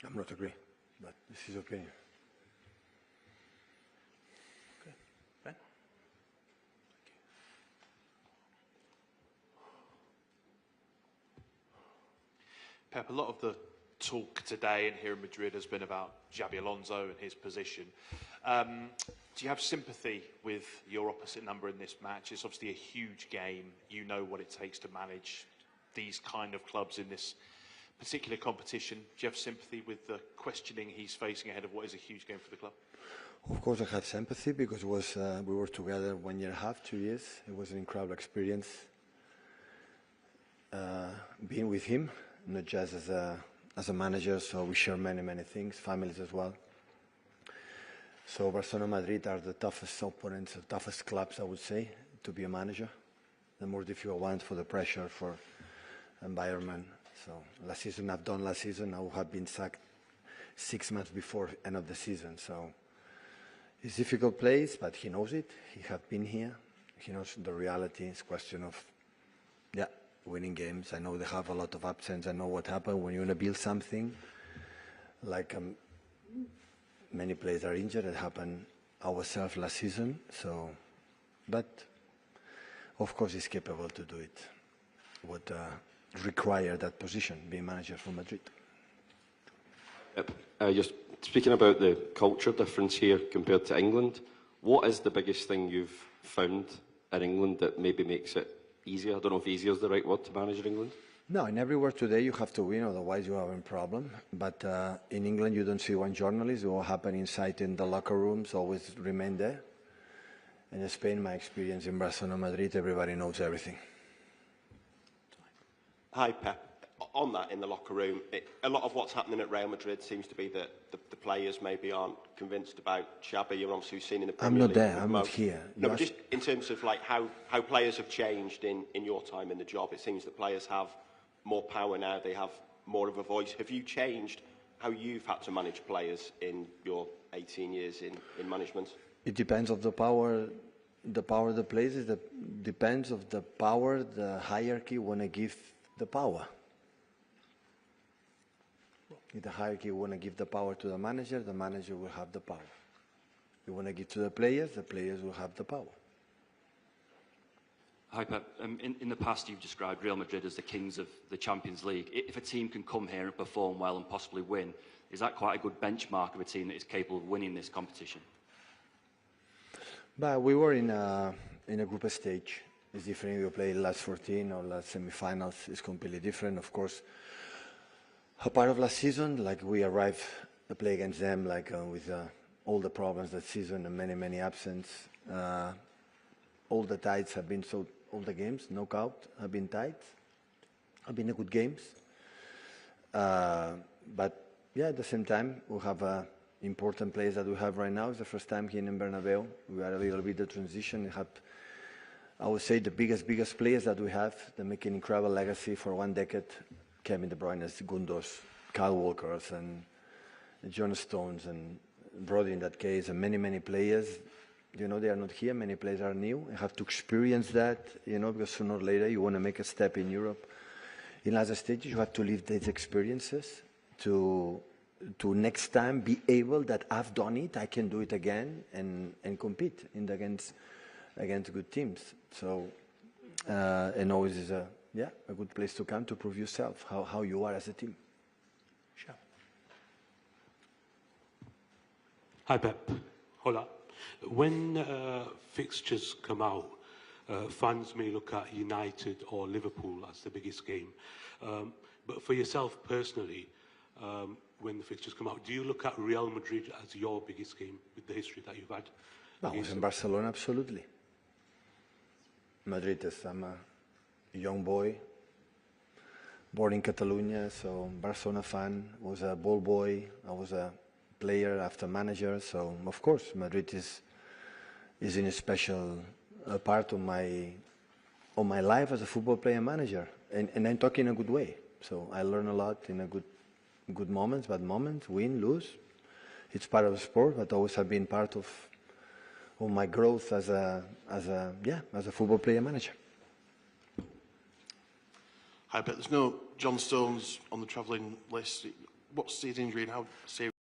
I'm not agree, but this is opinion. Okay. Ben? Pep, a lot of the talk today and here in Madrid has been about Xabi Alonso and his position. Do you have sympathy with your opposite number in this match? It's obviously a huge game. You know what it takes to manage these kind of clubs in this particular competition. Do you have sympathy with the questioning he's facing ahead of what is a huge game for the club? Of course I have sympathy because it was, we were together 1 year and a half, 2 years. It was an incredible experience being with him, not just as a manager, so we share many things, families as well. So Barcelona and Madrid are the toughest opponents, the toughest clubs, I would say, to be a manager. The more difficult ones for the pressure, for environment. So last season, I've done last season, I would have been sacked 6 months before end of the season. So it's a difficult place, but he knows it. He has been here. He knows the reality. It's a question of, winning games. I know they have a lot of absence. I know what happened when you want to build something. Like many players are injured. It happened ourselves last season. So, but of course he's capable to do it. What require that position, being manager for Madrid. Just speaking about the culture difference here compared to England, what is the biggest thing you've found in England that maybe makes it easier? I don't know if easier is the right word to manage in England. No, in everywhere today you have to win, otherwise you have a problem. But in England you don't see one journalist. What happens inside in the locker rooms always remain there. In Spain, my experience in Barcelona, Madrid, everybody knows everything. Hi, Pep. On that, in the locker room, a lot of what's happening at Real Madrid seems to be that the players maybe aren't convinced about Xabi. You're obviously seen in the Premier League. I'm not there. I'm not here. No, but just in terms of like how players have changed in your time in the job, it seems that players have more power now. They have more of a voice. Have you changed how you've had to manage players in your 18 years in management? It depends of the power. The power of the players depends of the power the hierarchy want to give the power. If the hierarchy want to give the power to the manager will have the power. If you want to give to the players will have the power. Hi Pep, in the past you've described Real Madrid as the kings of the Champions League. If a team can come here and perform well and possibly win, is that quite a good benchmark of a team that is capable of winning this competition? But we were in a group stage. It's different if you play last 14 or last semi-finals. It's completely different, of course. A part of last season, like we arrived to play against them, like with all the problems that season and many absence. All the ties have been all the games, knockout, have been tight. Have been good games. But yeah, at the same time, we have important players that we have right now. It's the first time here in Bernabeu. We are a little bit the transition. We have, I would say, the biggest players that we have. They make an incredible legacy for 1 decade. Kevin De Bruyne, Gundos, Kyle Walkers, and John Stones, and Brody in that case, and many players. You know, they are not here. Many players are new. You have to experience that, you know, because sooner or later you want to make a step in Europe. In other stages, you have to live these experiences to next time be able that I've done it, I can do it again and compete against good teams. So, and always is a good place to come to prove yourself, how you are as a team. Sure. Hi Pep. Hola. When fixtures come out, fans may look at United or Liverpool as the biggest game. But for yourself personally, when the fixtures come out, do you look at Real Madrid as your biggest game with the history that you've had? No, I was in Barcelona, absolutely. Madrid is, I'm a young boy, born in Catalonia, so Barcelona fan, was a ball boy, I was a player after manager, so of course Madrid is in a special part of my life as a football player and manager, and I'm talking in a good way. So I learn a lot in a good moments, bad moments, win, lose. It's part of the sport, but always have been part of my growth as a football player manager. Hi, but there's no John Stones on the travelling list. what's his injury and how serious?